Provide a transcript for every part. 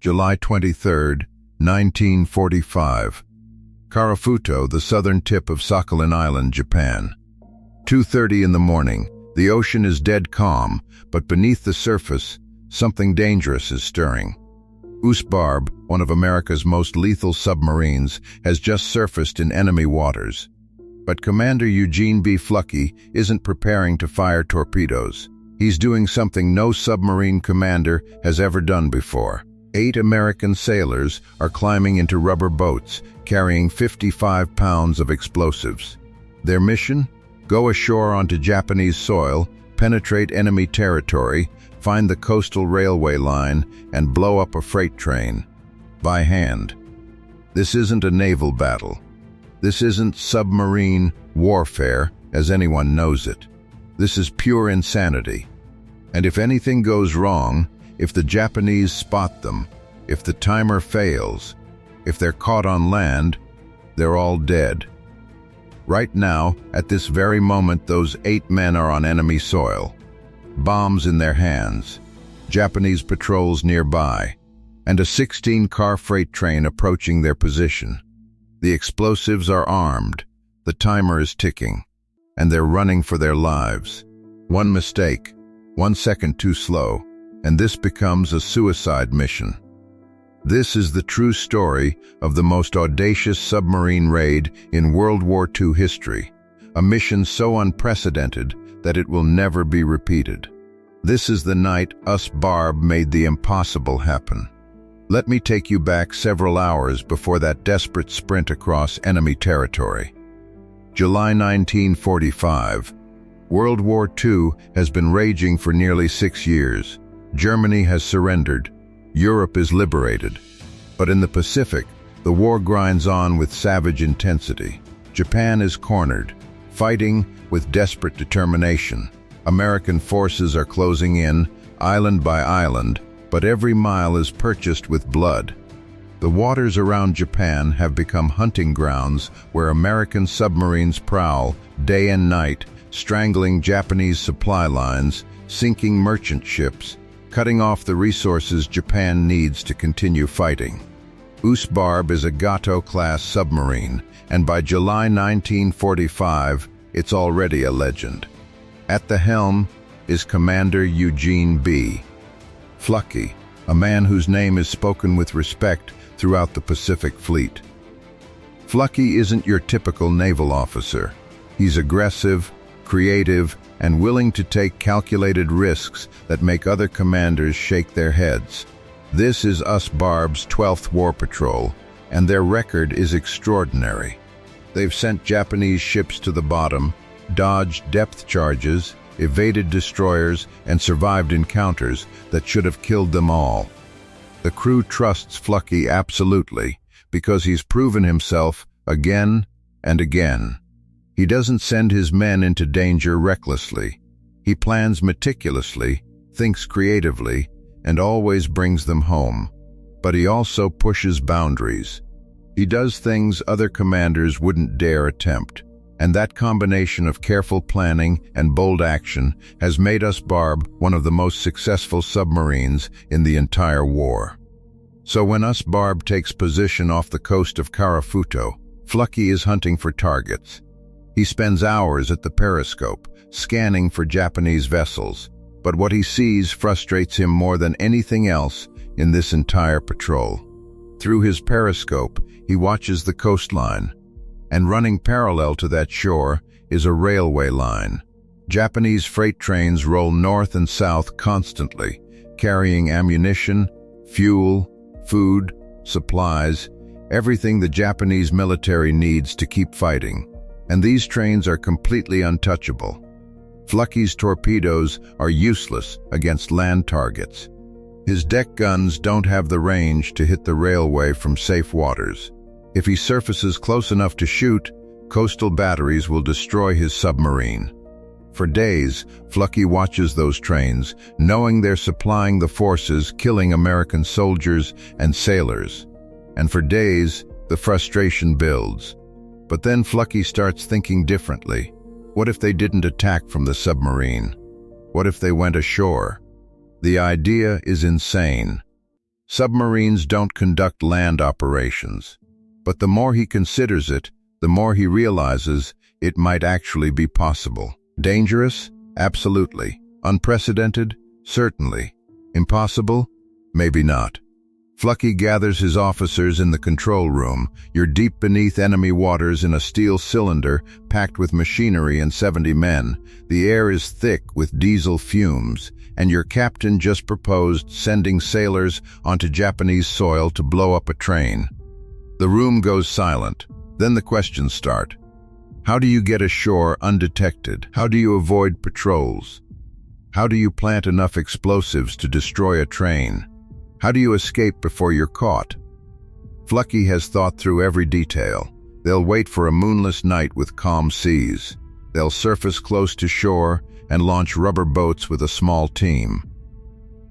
July 23, 1945. Karafuto, the southern tip of Sakhalin Island, Japan. 2:30 in the morning. The ocean is dead calm, but beneath the surface, something dangerous is stirring. USS Barb, one of America's most lethal submarines, has just surfaced in enemy waters. But Commander Eugene B. Fluckey isn't preparing to fire torpedoes. He's doing something no submarine commander has ever done before. 8 American sailors are climbing into rubber boats, carrying 55 pounds of explosives. Their mission? Go ashore onto Japanese soil, penetrate enemy territory, find the coastal railway line, and blow up a freight train. By hand. This isn't a naval battle. This isn't submarine warfare, as anyone knows it. This is pure insanity. And if anything goes wrong, if the Japanese spot them, if the timer fails, if they're caught on land, they're all dead. Right now, at this very moment, those 8 men are on enemy soil. Bombs in their hands, Japanese patrols nearby, and a 16-car freight train approaching their position. The explosives are armed, the timer is ticking, and they're running for their lives. One mistake, 1 second too slow, and this becomes a suicide mission. This is the true story of the most audacious submarine raid in World War II history, a mission so unprecedented that it will never be repeated. This is the night USS Barb made the impossible happen. Let me take you back several hours before that desperate sprint across enemy territory. July 1945. World War II has been raging for nearly 6 years. Germany has surrendered. Europe is liberated. But in the Pacific, the war grinds on with savage intensity. Japan is cornered, fighting with desperate determination. American forces are closing in, island by island, but every mile is purchased with blood. The waters around Japan have become hunting grounds where American submarines prowl day and night, strangling Japanese supply lines, sinking merchant ships, cutting off the resources Japan needs to continue fighting. USS Barb is a Gato-class submarine, and by July 1945, it's already a legend. At the helm is Commander Eugene B. Fluckey, a man whose name is spoken with respect throughout the Pacific Fleet. Fluckey isn't your typical naval officer. He's aggressive, creative, and willing to take calculated risks that make other commanders shake their heads. This is USS Barb's 12th War Patrol, and their record is extraordinary. They've sent Japanese ships to the bottom, dodged depth charges, evaded destroyers, and survived encounters that should have killed them all. The crew trusts Fluckey absolutely, because he's proven himself again and again. He doesn't send his men into danger recklessly. He plans meticulously, thinks creatively, and always brings them home. But he also pushes boundaries. He does things other commanders wouldn't dare attempt. And that combination of careful planning and bold action has made USS Barb one of the most successful submarines in the entire war. So when USS Barb takes position off the coast of Karafuto, Fluckey is hunting for targets. He spends hours at the periscope, scanning for Japanese vessels, but what he sees frustrates him more than anything else in this entire patrol. Through his periscope, he watches the coastline, and running parallel to that shore is a railway line. Japanese freight trains roll north and south constantly, carrying ammunition, fuel, food, supplies, everything the Japanese military needs to keep fighting. And these trains are completely untouchable. Fluckey's torpedoes are useless against land targets. His deck guns don't have the range to hit the railway from safe waters. If he surfaces close enough to shoot, coastal batteries will destroy his submarine. For days, Fluckey watches those trains, knowing they're supplying the forces killing American soldiers and sailors. And for days, the frustration builds. But then Fluckey starts thinking differently. What if they didn't attack from the submarine? What if they went ashore? The idea is insane. Submarines don't conduct land operations. But the more he considers it, the more he realizes it might actually be possible. Dangerous? Absolutely. Unprecedented? Certainly. Impossible? Maybe not. Fluckey gathers his officers in the control room. You're deep beneath enemy waters in a steel cylinder packed with machinery and 70 men. The air is thick with diesel fumes, and your captain just proposed sending sailors onto Japanese soil to blow up a train. The room goes silent. Then the questions start. How do you get ashore undetected? How do you avoid patrols? How do you plant enough explosives to destroy a train? How do you escape before you're caught? Fluckey has thought through every detail. They'll wait for a moonless night with calm seas. They'll surface close to shore and launch rubber boats with a small team.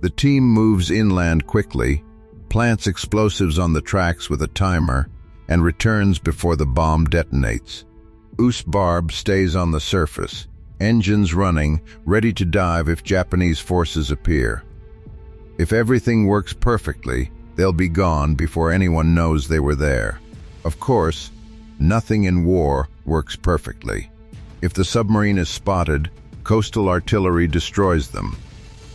The team moves inland quickly, plants explosives on the tracks with a timer, and returns before the bomb detonates. USS Barb stays on the surface, engines running, ready to dive if Japanese forces appear. If everything works perfectly, they'll be gone before anyone knows they were there. Of course, nothing in war works perfectly. If the submarine is spotted, coastal artillery destroys them.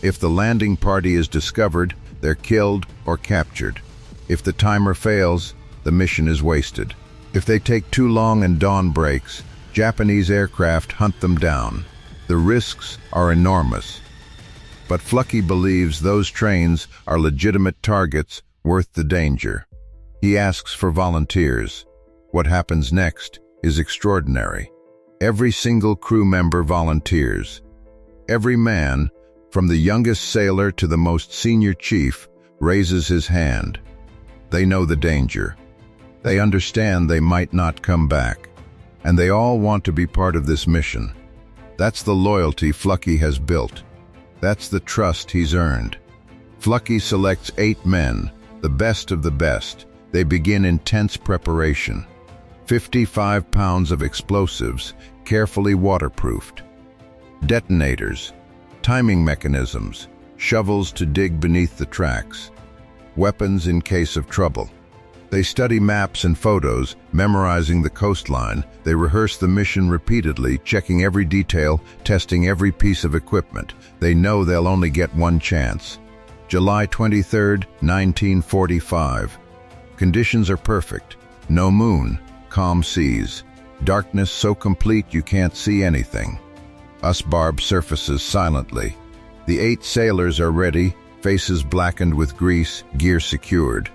If the landing party is discovered, they're killed or captured. If the timer fails, the mission is wasted. If they take too long and dawn breaks, Japanese aircraft hunt them down. The risks are enormous. But Fluckey believes those trains are legitimate targets worth the danger. He asks for volunteers. What happens next is extraordinary. Every single crew member volunteers. Every man, from the youngest sailor to the most senior chief, raises his hand. They know the danger. They understand they might not come back. And they all want to be part of this mission. That's the loyalty Fluckey has built. That's the trust he's earned. Fluckey selects 8 men, the best of the best. They begin intense preparation. 55 pounds of explosives, carefully waterproofed. Detonators, timing mechanisms, shovels to dig beneath the tracks. Weapons in case of trouble. They study maps and photos, memorizing the coastline. They rehearse the mission repeatedly, checking every detail, testing every piece of equipment. They know they'll only get one chance. July 23, 1945. Conditions are perfect. No moon, calm seas. Darkness so complete you can't see anything. USS Barb surfaces silently. The 8 sailors are ready, faces blackened with grease, gear secured.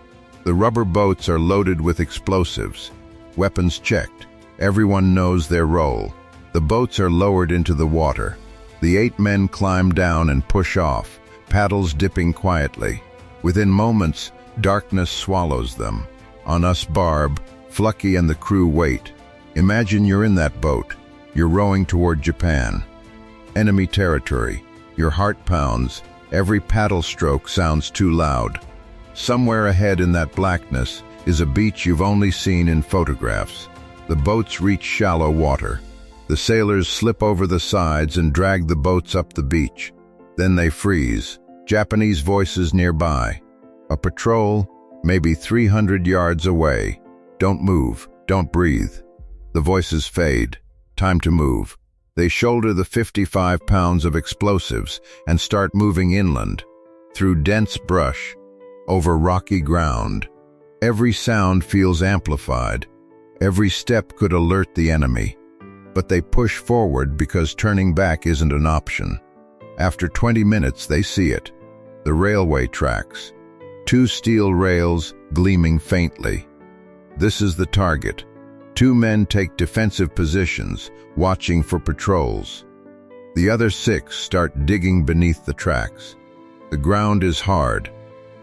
The rubber boats are loaded with explosives. Weapons checked. Everyone knows their role. The boats are lowered into the water. The 8 men climb down and push off, paddles dipping quietly. Within moments, darkness swallows them. On USS Barb, Fluckey and the crew wait. Imagine you're in that boat. You're rowing toward Japan. Enemy territory. Your heart pounds. Every paddle stroke sounds too loud. Somewhere ahead in that blackness is a beach you've only seen in photographs. The boats reach shallow water. The sailors slip over the sides and drag the boats up the beach. Then they freeze. Japanese voices nearby. A patrol, maybe 300 yards away. Don't move, don't breathe. The voices fade. Time to move. They shoulder the 55 pounds of explosives and start moving inland, through dense brush, over rocky ground. Every sound feels amplified. Every step could alert the enemy. But they push forward because turning back isn't an option. After 20 minutes, they see it. The railway tracks. 2 steel rails gleaming faintly. This is the target. 2 men take defensive positions, watching for patrols. The other 6 start digging beneath the tracks. The ground is hard.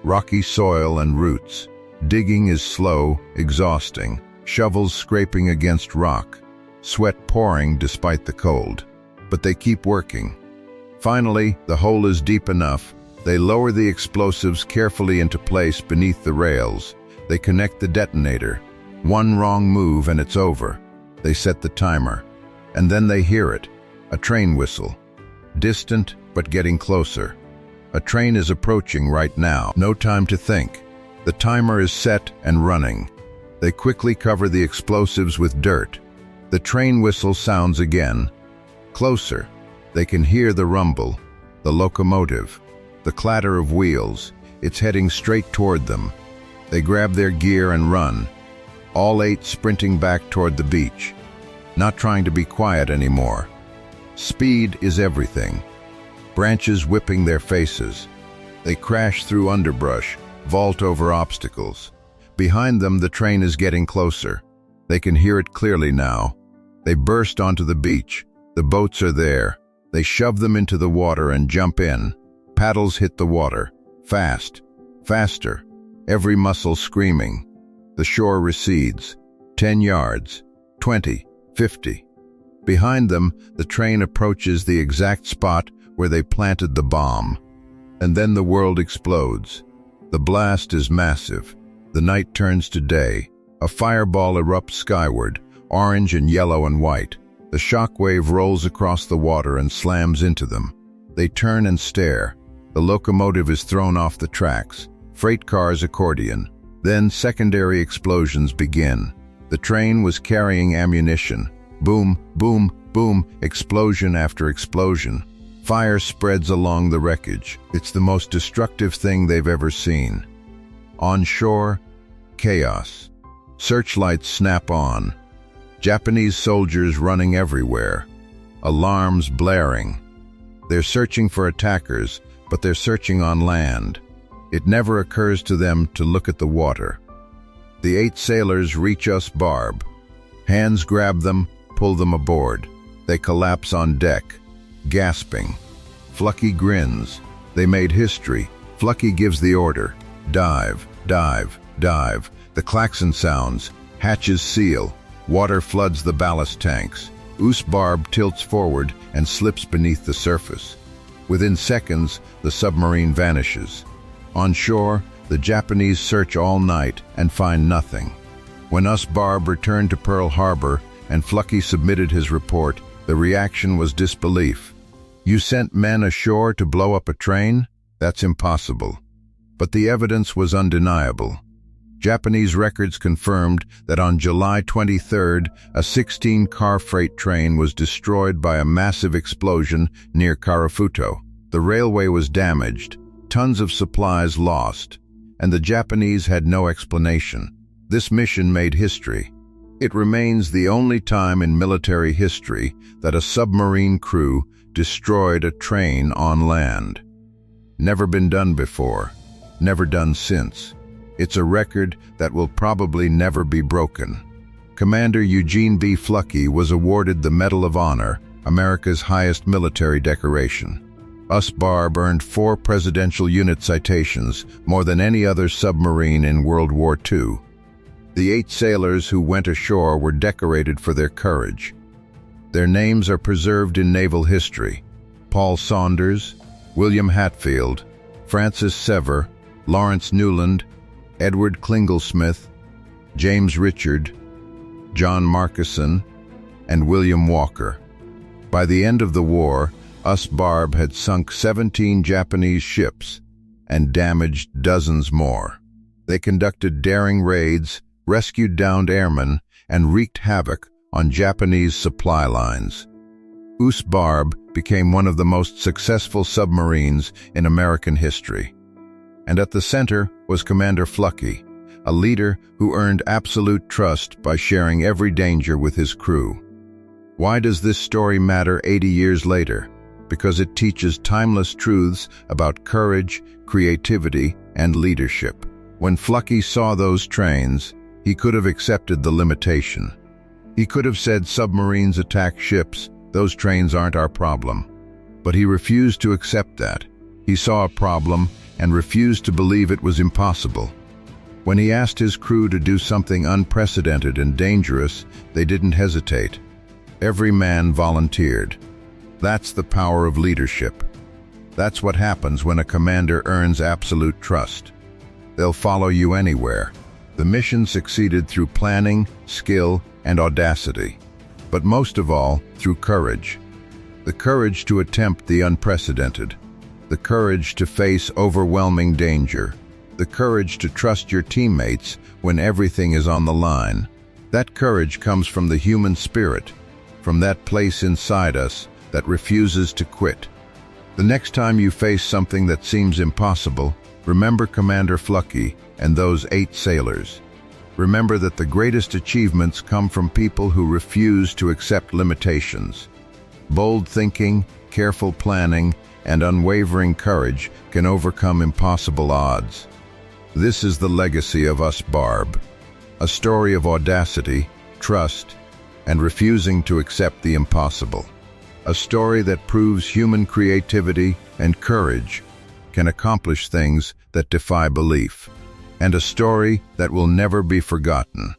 Rocky soil and roots. Digging is slow, exhausting. Shovels scraping against rock. Sweat pouring despite the cold. But they keep working. Finally, the hole is deep enough. They lower the explosives carefully into place beneath the rails. They connect the detonator. One wrong move and it's over. They set the timer. And then they hear it. A train whistle. Distant, but getting closer. A train is approaching right now. No time to think. The timer is set and running. They quickly cover the explosives with dirt. The train whistle sounds again. Closer. They can hear the rumble, the locomotive, the clatter of wheels. It's heading straight toward them. They grab their gear and run, all 8 sprinting back toward the beach, not trying to be quiet anymore. Speed is everything. Branches whipping their faces. They crash through underbrush, vault over obstacles. Behind them, the train is getting closer. They can hear it clearly now. They burst onto the beach. The boats are there. They shove them into the water and jump in. Paddles hit the water. Fast. Faster. Every muscle screaming. The shore recedes. 10 yards. 20. 50. Behind them, the train approaches the exact spot where they planted the bomb. And then the world explodes. The blast is massive. The night turns to day. A fireball erupts skyward, orange and yellow and white. The shockwave rolls across the water and slams into them. They turn and stare. The locomotive is thrown off the tracks. Freight cars accordion. Then secondary explosions begin. The train was carrying ammunition. Boom, boom, boom, explosion after explosion. Fire spreads along the wreckage. It's the most destructive thing they've ever seen. On shore, chaos. Searchlights snap on. Japanese soldiers running everywhere. Alarms blaring. They're searching for attackers, but they're searching on land. It never occurs to them to look at the water. The 8 sailors reach USS Barb. Hands grab them, pull them aboard. They collapse on deck, gasping. Fluckey grins. They made history. Fluckey gives the order. Dive, dive, dive. The klaxon sounds. Hatches seal. Water floods the ballast tanks. USS Barb tilts forward and slips beneath the surface. Within seconds, the submarine vanishes. On shore, the Japanese search all night and find nothing. When USS Barb returned to Pearl Harbor and Fluckey submitted his report, the reaction was disbelief. You sent men ashore to blow up a train? That's impossible. But the evidence was undeniable. Japanese records confirmed that on July 23rd, a 16-car freight train was destroyed by a massive explosion near Karafuto. The railway was damaged, tons of supplies lost, and the Japanese had no explanation. This mission made history. It remains the only time in military history that a submarine crew destroyed a train on land. Never been done before, never done since. It's a record that will probably never be broken. Commander Eugene B. Fluckey was awarded the Medal of Honor, America's highest military decoration. USS Barb earned 4 Presidential Unit citations, more than any other submarine in World War II. The 8 sailors who went ashore were decorated for their courage. Their names are preserved in naval history. Paul Saunders, William Hatfield, Francis Sever, Lawrence Newland, Edward Klingel-Smith, James Richard, John Markison, and William Walker. By the end of the war, USS Barb had sunk 17 Japanese ships and damaged dozens more. They conducted daring raids, rescued downed airmen, and wreaked havoc on Japanese supply lines. USS Barb became one of the most successful submarines in American history. And at the center was Commander Fluckey, a leader who earned absolute trust by sharing every danger with his crew. Why does this story matter 80 years later? Because it teaches timeless truths about courage, creativity, and leadership. When Fluckey saw those trains, he could have accepted the limitation. He could have said, submarines attack ships, those trains aren't our problem. But he refused to accept that. He saw a problem and refused to believe it was impossible. When he asked his crew to do something unprecedented and dangerous, they didn't hesitate. Every man volunteered. That's the power of leadership. That's what happens when a commander earns absolute trust. They'll follow you anywhere. The mission succeeded through planning, skill, and audacity, but most of all, through courage. The courage to attempt the unprecedented. The the courage to face overwhelming danger, the courage to trust your teammates when everything is on the line. That courage comes from the human spirit, from that place inside us that refuses to quit. The next time you face something that seems impossible, remember Commander Fluckey and those 8 sailors. Remember that the greatest achievements come from people who refuse to accept limitations. Bold thinking, careful planning, and unwavering courage can overcome impossible odds. This is the legacy of USS Barb, a story of audacity, trust, and refusing to accept the impossible. A story that proves human creativity and courage can accomplish things that defy belief. And a story that will never be forgotten.